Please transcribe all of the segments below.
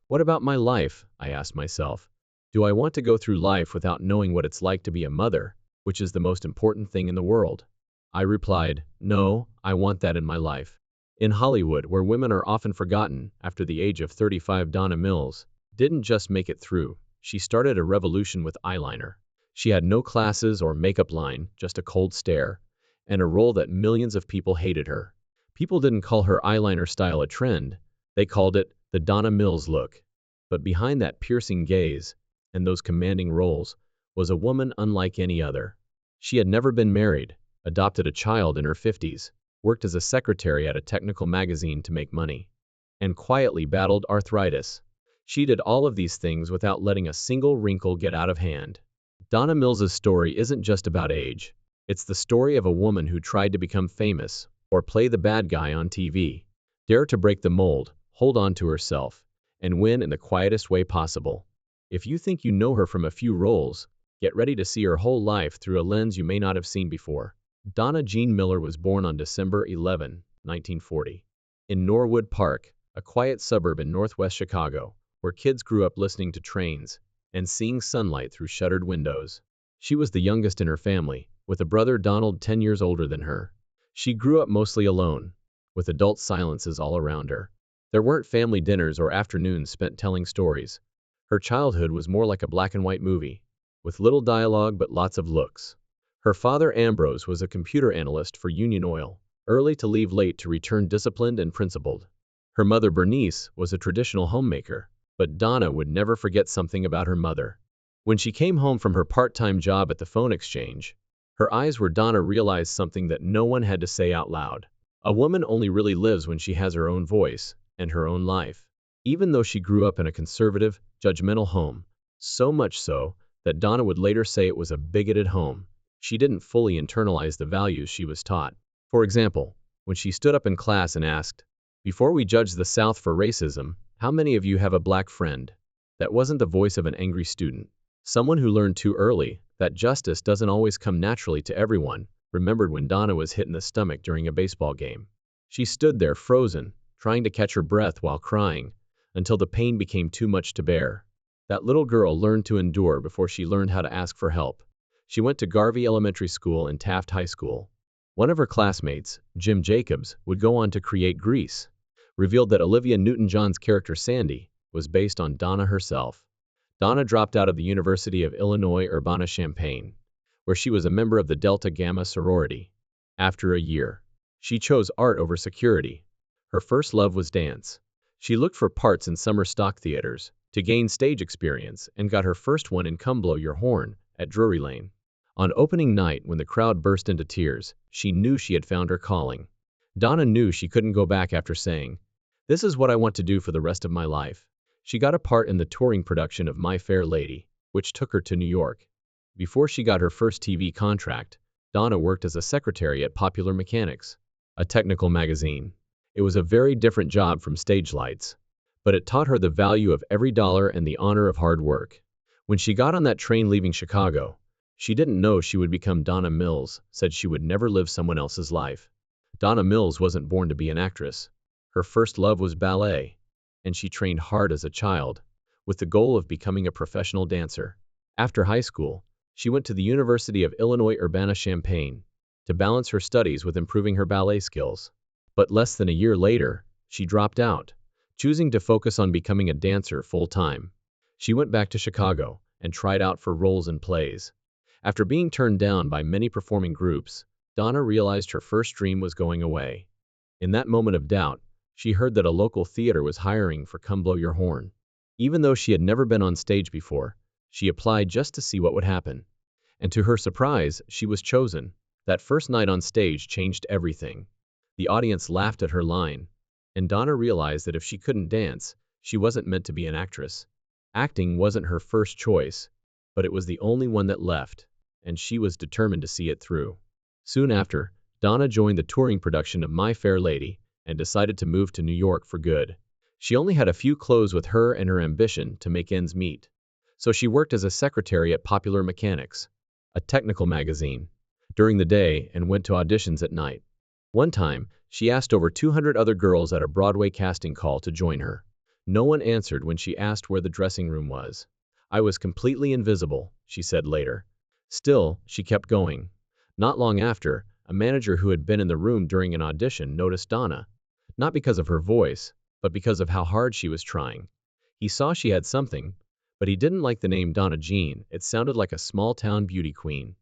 What about my life? I asked myself. Do I want to go through life without knowing what it's like to be a mother, which is the most important thing in the world? I replied, no, I want that in my life. In Hollywood, where women are often forgotten after the age of 35, Donna Mills didn't just make it through. She started a revolution with eyeliner. She had no classes or makeup line, just a cold stare, and a role that millions of people hated her. People didn't call her eyeliner style a trend. They called it the Donna Mills look. But behind that piercing gaze and those commanding roles was a woman unlike any other. She had never been married, adopted a child in her 50s, worked as a secretary at a technical magazine to make money, and quietly battled arthritis. She did all of these things without letting a single wrinkle get out of hand. Donna Mills's story isn't just about age. It's the story of a woman who tried to become famous or play the bad guy on TV, dare to break the mold, hold on to herself, and win in the quietest way possible. If you think you know her from a few roles, get ready to see her whole life through a lens you may not have seen before. Donna Jean Miller was born on December 11, 1940, in Norwood Park, a quiet suburb in northwest Chicago, where kids grew up listening to trains and seeing sunlight through shuttered windows. She was the youngest in her family, with a brother Donald 10 years older than her. She grew up mostly alone, with adult silences all around her. There weren't family dinners or afternoons spent telling stories. Her childhood was more like a black and white movie, with little dialogue but lots of looks. Her father Ambrose was a computer analyst for Union Oil, early to leave late to return disciplined and principled. Her mother Bernice was a traditional homemaker, but Donna would never forget something about her mother. When she came home from her part-time job at the phone exchange, her eyes were Donna realized something that no one had to say out loud. A woman only really lives when she has her own voice and her own life. Even though she grew up in a conservative, judgmental home, so much so that Donna would later say it was a bigoted home, she didn't fully internalize the values she was taught. For example, when she stood up in class and asked, "Before we judge the South for racism, how many of you have a black friend?" That wasn't the voice of an angry student. Someone who learned too early that justice doesn't always come naturally to everyone remembered when Donna was hit in the stomach during a baseball game. She stood there frozen, trying to catch her breath while crying, until the pain became too much to bear. That little girl learned to endure before she learned how to ask for help. She went to Garvey Elementary School and Taft High School. One of her classmates, Jim Jacobs, would go on to create Grease, revealed that Olivia Newton-John's character Sandy was based on Donna herself. Donna dropped out of the University of Illinois Urbana-Champaign, where she was a member of the Delta Gamma sorority. After a year, she chose art over security. Her first love was dance. She looked for parts in summer stock theaters to gain stage experience and got her first one in Come Blow Your Horn at Drury Lane. On opening night, when the crowd burst into tears, she knew she had found her calling. Donna knew she couldn't go back after saying, "This is what I want to do for the rest of my life." She got a part in the touring production of My Fair Lady, which took her to New York. Before she got her first TV contract, Donna worked as a secretary at Popular Mechanics, a technical magazine. It was a very different job from stage lights, but it taught her the value of every dollar and the honor of hard work. When she got on that train leaving Chicago, she didn't know she would become Donna Mills, said she would never live someone else's life. Donna Mills wasn't born to be an actress. Her first love was ballet, and she trained hard as a child, with the goal of becoming a professional dancer. After high school, she went to the University of Illinois Urbana-Champaign to balance her studies with improving her ballet skills. But less than a year later, she dropped out, choosing to focus on becoming a dancer full-time. She went back to Chicago and tried out for roles in plays. After being turned down by many performing groups, Donna realized her first dream was going away. In that moment of doubt, she heard that a local theater was hiring for Come Blow Your Horn. Even though she had never been on stage before, she applied just to see what would happen. And to her surprise, she was chosen. That first night on stage changed everything. The audience laughed at her line, and Donna realized that if she couldn't dance, she wasn't meant to be an actress. Acting wasn't her first choice, but it was the only one that left, and she was determined to see it through. Soon after, Donna joined the touring production of My Fair Lady and decided to move to New York for good. She only had a few clothes with her and her ambition to make ends meet, so she worked as a secretary at Popular Mechanics, a technical magazine, during the day and went to auditions at night. One time, she asked over 200 other girls at a Broadway casting call to join her. No one answered when she asked where the dressing room was. I was completely invisible, she said later. Still, she kept going. Not long after, a manager who had been in the room during an audition noticed Donna. Not because of her voice, but because of how hard she was trying. He saw she had something, but he didn't like the name Donna Jean. It sounded like a small-town beauty queen.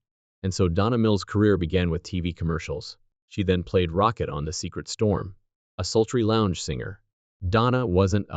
And so Donna Mills' career began with TV commercials. She then played Rocket on The Secret Storm, a sultry lounge singer. Donna wasn't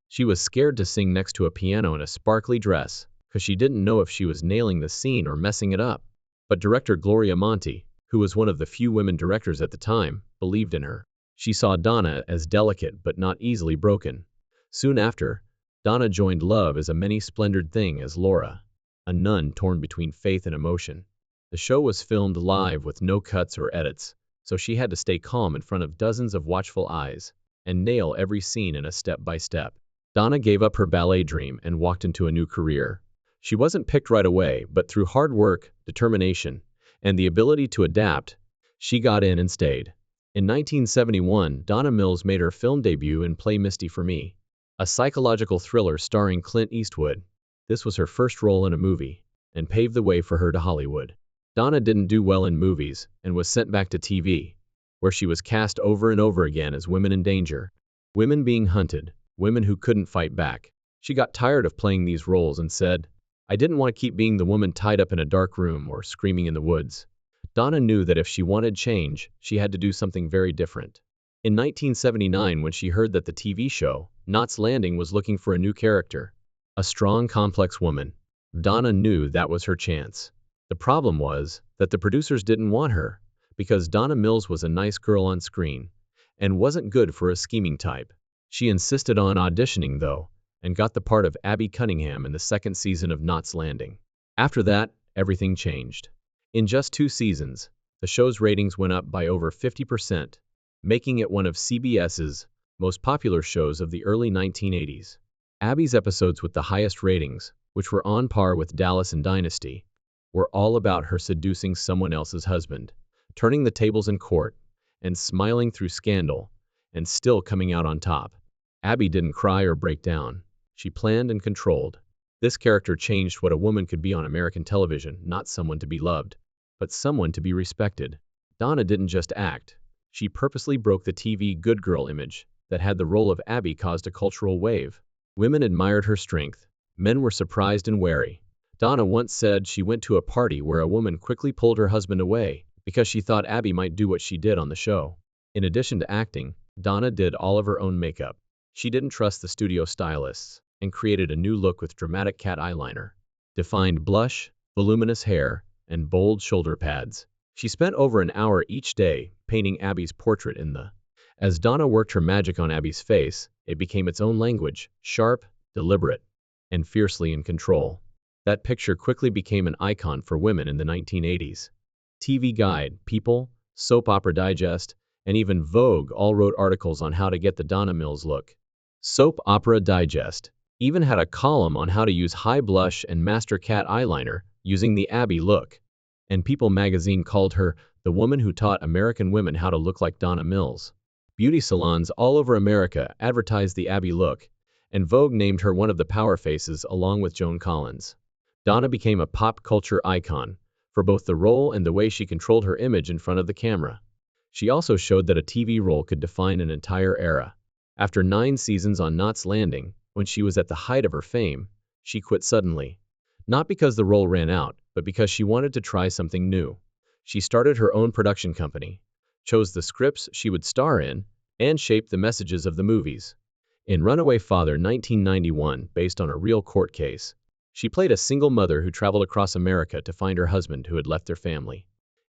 She was scared to sing next to a piano in a sparkly dress, because she didn't know if she was nailing the scene or messing it up. But director Gloria Monty, who was one of the few women directors at the time, believed in her. She saw Donna as delicate but not easily broken. Soon after, Donna joined Love as a many-splendored thing as Laura, a nun torn between faith and emotion. The show was filmed live with no cuts or edits, so she had to stay calm in front of dozens of watchful eyes and nail every scene in a step-by-step. Donna gave up her ballet dream and walked into a new career. She wasn't picked right away, but through hard work, determination, and the ability to adapt, she got in and stayed. In 1971, Donna Mills made her film debut in Play Misty for Me, a psychological thriller starring Clint Eastwood. This was her first role in a movie, and paved the way for her to Hollywood. Donna didn't do well in movies and was sent back to TV, where she was cast over and over again as women in danger, women being hunted, women who couldn't fight back. She got tired of playing these roles and said, "I didn't want to keep being the woman tied up in a dark room or screaming in the woods." Donna knew that if she wanted change, she had to do something very different. In 1979, when she heard that the TV show, Knots Landing, was looking for a new character, a strong, complex woman, Donna knew that was her chance. The problem was that the producers didn't want her, because Donna Mills was a nice girl on screen, and wasn't good for a scheming type. She insisted on auditioning, though, and got the part of Abby Cunningham in the second season of Knots Landing. After that, everything changed. In just 2 seasons, the show's ratings went up by over 50%, making it one of CBS's most popular shows of the early 1980s. Abby's episodes with the highest ratings, which were on par with Dallas and Dynasty, were all about her seducing someone else's husband, turning the tables in court, and smiling through scandal, and still coming out on top. Abby didn't cry or break down. She planned and controlled. This character changed what a woman could be on American television, not someone to be loved, but someone to be respected. Donna didn't just act. She purposely broke the TV good girl image that had the role of Abby caused a cultural wave. Women admired her strength. Men were surprised and wary. Donna once said she went to a party where a woman quickly pulled her husband away because she thought Abby might do what she did on the show. In addition to acting, Donna did all of her own makeup. She didn't trust the studio stylists and created a new look with dramatic cat eyeliner, defined blush, voluminous hair, and bold shoulder pads. She spent over an hour each day painting Abby's portrait in the. As Donna worked her magic on Abby's face, it became its own language, sharp, deliberate, and fiercely in control. That picture quickly became an icon for women in the 1980s. TV Guide, People, Soap Opera Digest, and even Vogue all wrote articles on how to get the Donna Mills look. Soap Opera Digest even had a column on how to use high blush and master cat eyeliner using the Abby look. And People magazine called her the woman who taught American women how to look like Donna Mills. Beauty salons all over America advertised the Abby look, and Vogue named her one of the power faces along with Joan Collins. Donna became a pop culture icon for both the role and the way she controlled her image in front of the camera. She also showed that a TV role could define an entire era. After 9 seasons on Knots Landing, when she was at the height of her fame, she quit suddenly. Not because the role ran out, but because she wanted to try something new. She started her own production company, chose the scripts she would star in, and shaped the messages of the movies. In Runaway Father 1991, based on a real court case, she played a single mother who traveled across America to find her husband who had left their family.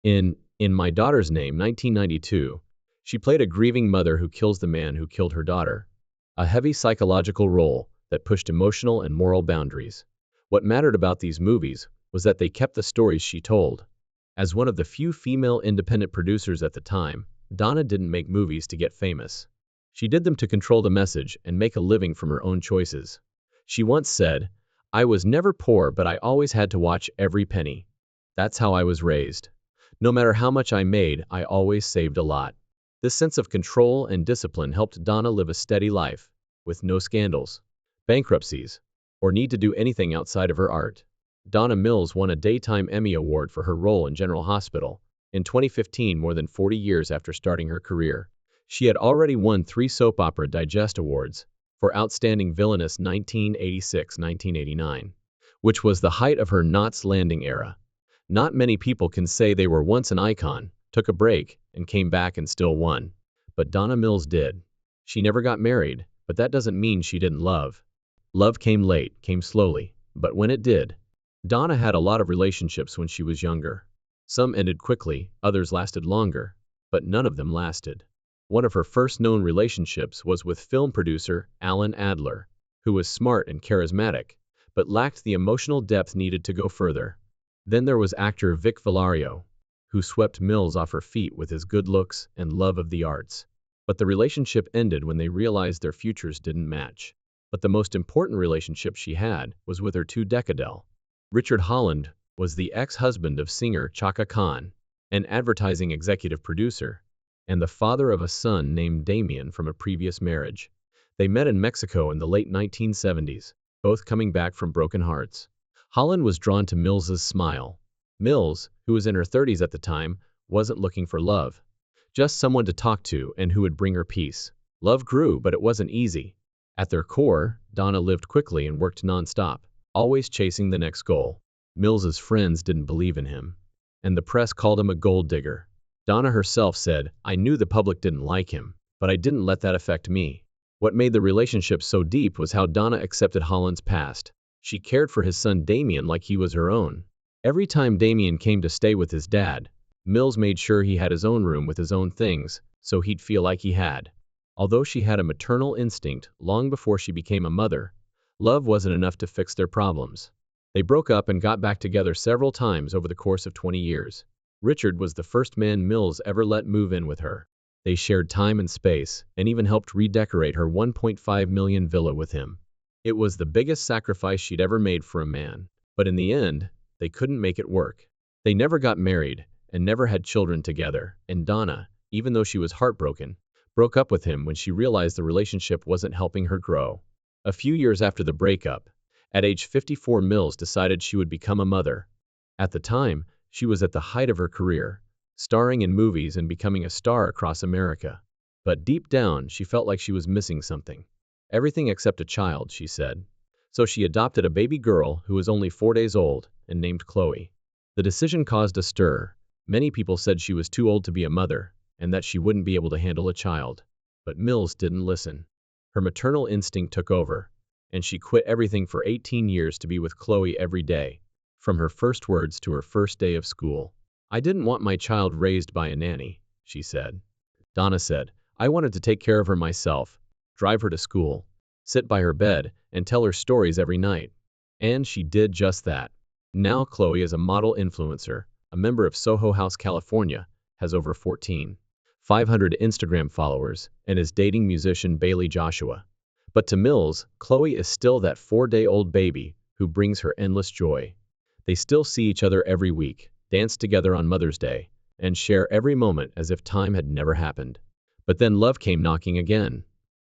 In My Daughter's Name 1992, she played a grieving mother who kills the man who killed her daughter. A heavy psychological role that pushed emotional and moral boundaries. What mattered about these movies was that they kept the stories she told. As one of the few female independent producers at the time, Donna didn't make movies to get famous. She did them to control the message and make a living from her own choices. She once said, "I was never poor, but I always had to watch every penny. That's how I was raised. No matter how much I made, I always saved a lot." This sense of control and discipline helped Donna live a steady life. with no scandals, bankruptcies, or need to do anything outside of her art. Donna Mills won a Daytime Emmy Award for her role in General Hospital in 2015, more than 40 years after starting her career. She had already won 3 Soap Opera Digest Awards for Outstanding Villainess 1986-1989, which was the height of her Knots Landing era. Not many people can say they were once an icon, took a break, and came back and still won. But Donna Mills did. She never got married, but that doesn't mean she didn't love. Love came late, came slowly, but when it did, Donna had a lot of relationships when she was younger. Some ended quickly, others lasted longer, but none of them lasted. One of her first known relationships was with film producer Alan Adler, who was smart and charismatic, but lacked the emotional depth needed to go further. Then there was actor Vic Villario, who swept Mills off her feet with his good looks and love of the arts. But the relationship ended when they realized their futures didn't match. But the most important relationship she had was with her 2 decadelle. Richard Holland was the ex-husband of singer Chaka Khan, an advertising executive producer, and the father of a son named Damien from a previous marriage. They met in Mexico in the late 1970s, both coming back from broken hearts. Holland was drawn to Mills's smile. Mills, who was in her 30s at the time, wasn't looking for love, just someone to talk to and who would bring her peace. Love grew, but it wasn't easy. At their core, Donna lived quickly and worked nonstop, always chasing the next goal. Mills's friends didn't believe in him, and the press called him a gold digger. Donna herself said, "I knew the public didn't like him, but I didn't let that affect me." What made the relationship so deep was how Donna accepted Holland's past. She cared for his son Damien like he was her own. Every time Damien came to stay with his dad, Mills made sure he had his own room with his own things, so he'd feel like he had. Although she had a maternal instinct long before she became a mother, love wasn't enough to fix their problems. They broke up and got back together several times over the course of 20 years. Richard was the first man Mills ever let move in with her. They shared time and space, and even helped redecorate her $1.5 million villa with him. It was the biggest sacrifice she'd ever made for a man, but in the end, they couldn't make it work. They never got married, and never had children together, and Donna, even though she was heartbroken, broke up with him when she realized the relationship wasn't helping her grow. A few years after the breakup, at age 54, Mills decided she would become a mother. At the time, she was at the height of her career, starring in movies and becoming a star across America. But deep down, she felt like she was missing something. Everything except a child, she said. So she adopted a baby girl who was only 4 days old and named Chloe. The decision caused a stir. Many people said she was too old to be a mother and that she wouldn't be able to handle a child. But Mills didn't listen. Her maternal instinct took over, and she quit everything for 18 years to be with Chloe every day, from her first words to her first day of school. "I didn't want my child raised by a nanny," she said. Donna said, "I wanted to take care of her myself, drive her to school, sit by her bed, and tell her stories every night." And she did just that. Now Chloe is a model influencer, a member of Soho House, California, has over 14,500 Instagram followers, and is dating musician Bailey Joshua. But to Mills, Chloe is still that 4-day-old baby who brings her endless joy. They still see each other every week, dance together on Mother's Day, and share every moment as if time had never happened. But then love came knocking again.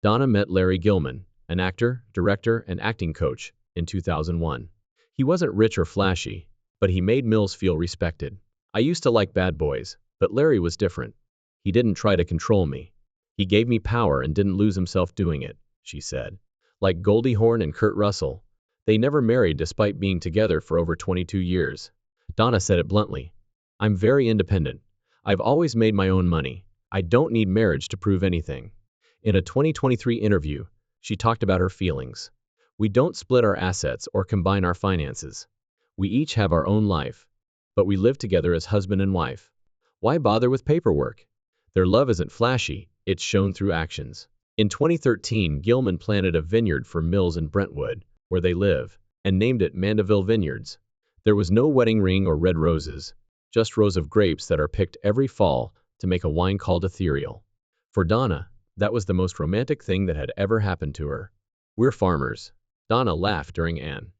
Donna met Larry Gilman, an actor, director, and acting coach, in 2001. He wasn't rich or flashy, but he made Mills feel respected. "I used to like bad boys, but Larry was different. He didn't try to control me. He gave me power and didn't lose himself doing it," she said. Like Goldie Hawn and Kurt Russell, they never married despite being together for over 22 years. Donna said it bluntly, "I'm very independent. I've always made my own money. I don't need marriage to prove anything." In a 2023 interview, she talked about her feelings. "We don't split our assets or combine our finances. We each have our own life, but we live together as husband and wife. Why bother with paperwork?" Their love isn't flashy, it's shown through actions. In 2013, Gilman planted a vineyard for Mills in Brentwood, where they live, and named it Mandeville Vineyards. There was no wedding ring or red roses, just rows of grapes that are picked every fall to make a wine called Ethereal. For Donna, that was the most romantic thing that had ever happened to her. "We're farmers." Donna laughed during an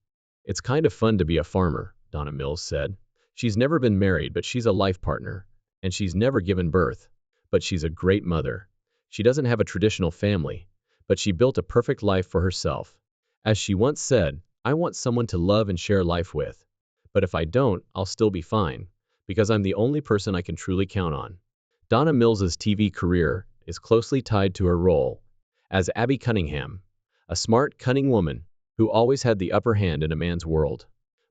"It's kind of fun to be a farmer," Donna Mills said. She's never been married, but she's a life partner, and she's never given birth. But she's a great mother. She doesn't have a traditional family, but she built a perfect life for herself. As she once said, "I want someone to love and share life with. But if I don't, I'll still be fine, because I'm the only person I can truly count on." Donna Mills's TV career is closely tied to her role as Abby Cunningham, a smart, cunning woman who always had the upper hand in a man's world.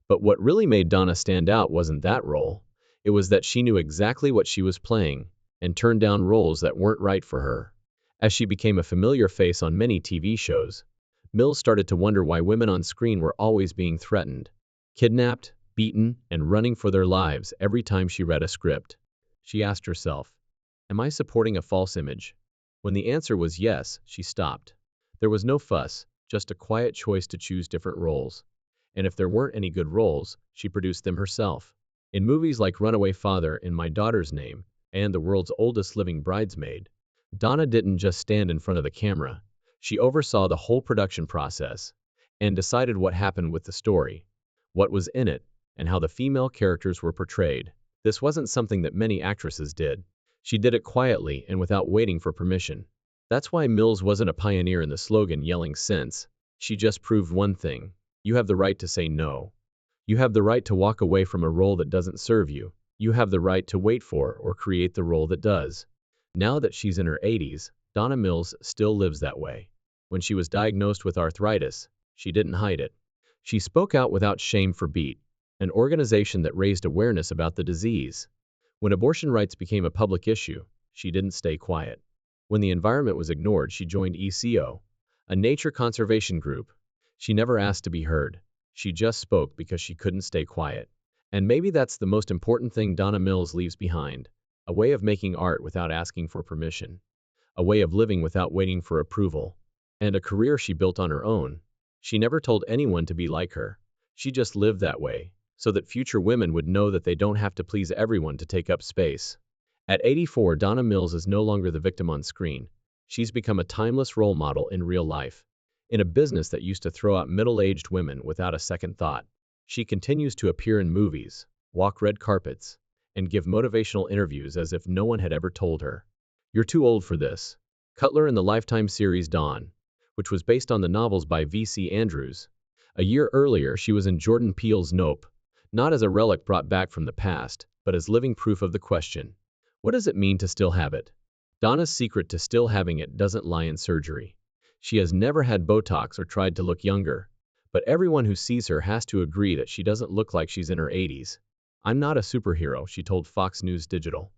But what really made Donna stand out wasn't that role. It was that she knew exactly what she was playing and turned down roles that weren't right for her. As she became a familiar face on many TV shows, Mills started to wonder why women on screen were always being threatened, kidnapped, beaten, and running for their lives every time she read a script. She asked herself, "Am I supporting a false image?" When the answer was yes, she stopped. There was no fuss, just a quiet choice to choose different roles. And if there weren't any good roles, she produced them herself. In movies like Runaway Father, In My Daughter's Name, and The World's Oldest Living Bridesmaid, Donna didn't just stand in front of the camera. She oversaw the whole production process and decided what happened with the story, what was in it, and how the female characters were portrayed. This wasn't something that many actresses did. She did it quietly and without waiting for permission. That's why Mills wasn't a pioneer in the slogan-yelling sense. She just proved one thing: you have the right to say no. You have the right to walk away from a role that doesn't serve you. You have the right to wait for or create the role that does. Now that she's in her 80s, Donna Mills still lives that way. When she was diagnosed with arthritis, she didn't hide it. She spoke out without shame for BEAT, an organization that raised awareness about the disease. When abortion rights became a public issue, she didn't stay quiet. When the environment was ignored, she joined ECO, a nature conservation group. She never asked to be heard. She just spoke because she couldn't stay quiet. And maybe that's the most important thing Donna Mills leaves behind: a way of making art without asking for permission, a way of living without waiting for approval, and a career she built on her own. She never told anyone to be like her. She just lived that way, so that future women would know that they don't have to please everyone to take up space. At 84, Donna Mills is no longer the victim on screen. She's become a timeless role model in real life. In a business that used to throw out middle-aged women without a second thought, she continues to appear in movies, walk red carpets, and give motivational interviews as if no one had ever told her, "You're too old for this." Cutler in the Lifetime series Dawn, which was based on the novels by V.C. Andrews. A year earlier, she was in Jordan Peele's Nope, not as a relic brought back from the past, but as living proof of the question: what does it mean to still have it? Donna's secret to still having it doesn't lie in surgery. She has never had Botox or tried to look younger, but everyone who sees her has to agree that she doesn't look like she's in her 80s. "I'm not a superhero," she told Fox News Digital.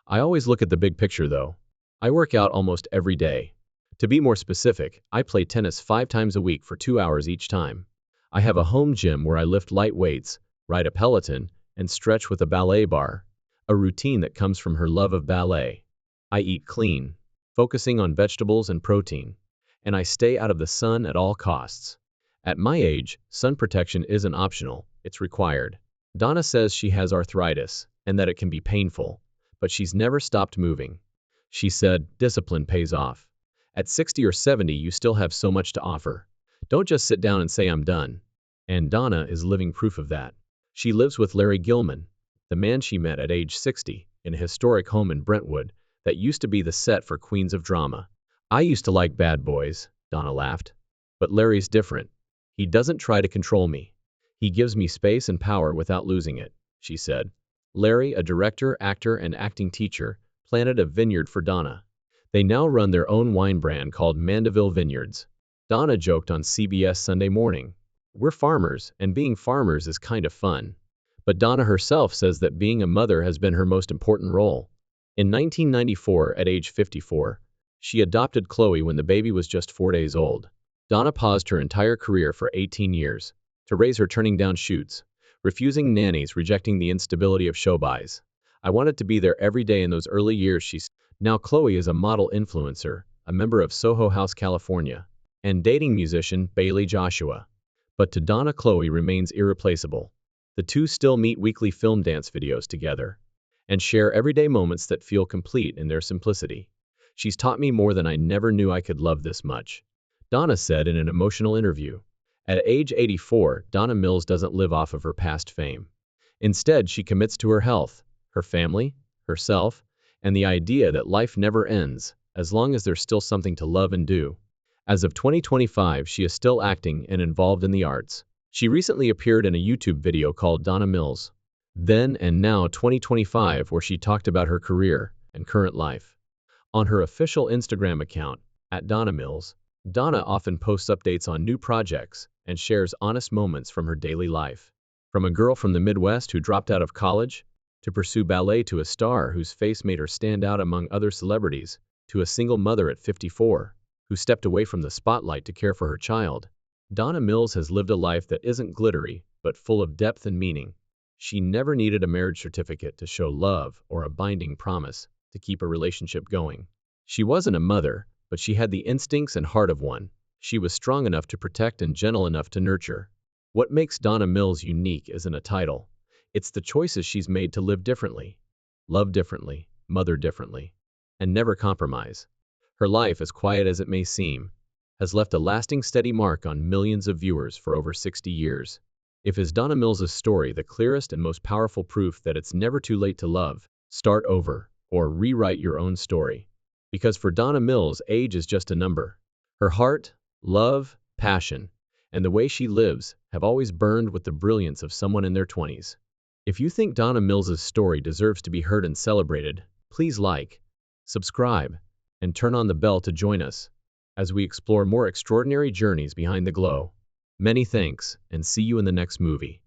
"I always look at the big picture, though. I work out almost every day. To be more specific, I play tennis 5 times a week for 2 hours each time. I have a home gym where I lift light weights, ride a Peloton, and stretch with a ballet bar, a routine that comes from her love of ballet. I eat clean, focusing on vegetables and protein, and I stay out of the sun at all costs. At my age, sun protection isn't optional, it's required." Donna says she has arthritis and that it can be painful, but she's never stopped moving. She said, "Discipline pays off. At 60 or 70, you still have so much to offer. Don't just sit down and say I'm done." And Donna is living proof of that. She lives with Larry Gilman, the man she met at age 60, in a historic home in Brentwood that used to be the set for Queens of Drama. "I used to like bad boys," Donna laughed. "But Larry's different. He doesn't try to control me. He gives me space and power without losing it," she said. Larry, a director, actor, and acting teacher, planted a vineyard for Donna. They now run their own wine brand called Mandeville Vineyards. Donna joked on CBS Sunday Morning, "We're farmers, and being farmers is kind of fun." But Donna herself says that being a mother has been her most important role. In 1994, at age 54, she adopted Chloe when the baby was just 4 days old. Donna paused her entire career for 18 years to raise her, turning down shoots, refusing nannies, rejecting the instability of showbiz. "I wanted to be there every day in those early years," she said. Now Chloe is a model influencer, a member of Soho House, California, and dating musician Bailey Joshua. But to Donna, Chloe remains irreplaceable. The two still meet weekly, film dance videos together, and share everyday moments that feel complete in their simplicity. "She's taught me more than I never knew I could love this much," Donna said in an emotional interview. At age 84, Donna Mills doesn't live off of her past fame. Instead, she commits to her health, her family, herself, and the idea that life never ends, as long as there's still something to love and do. As of 2025, she is still acting and involved in the arts. She recently appeared in a YouTube video called Donna Mills, Then and Now 2025, where she talked about her career and current life. On her official Instagram account, @DonnaMills, Donna often posts updates on new projects and shares honest moments from her daily life. From a girl from the Midwest who dropped out of college, to pursue ballet, to a star whose face made her stand out among other celebrities, to a single mother at 54, who stepped away from the spotlight to care for her child, Donna Mills has lived a life that isn't glittery, but full of depth and meaning. She never needed a marriage certificate to show love or a binding promise to keep a relationship going. She wasn't a mother, but she had the instincts and heart of one. She was strong enough to protect and gentle enough to nurture. What makes Donna Mills unique isn't a title. It's the choices she's made to live differently, love differently, mother differently, and never compromise. Her life, as quiet as it may seem, has left a lasting steady mark on millions of viewers for over 60 years. If is Donna Mills' story the clearest and most powerful proof that it's never too late to love, start over, or rewrite your own story? Because for Donna Mills, age is just a number. Her heart, love, passion, and the way she lives have always burned with the brilliance of someone in their 20s. If you think Donna Mills' story deserves to be heard and celebrated, please like, subscribe, and turn on the bell to join us as we explore more extraordinary journeys behind the glow. Many thanks, and see you in the next movie.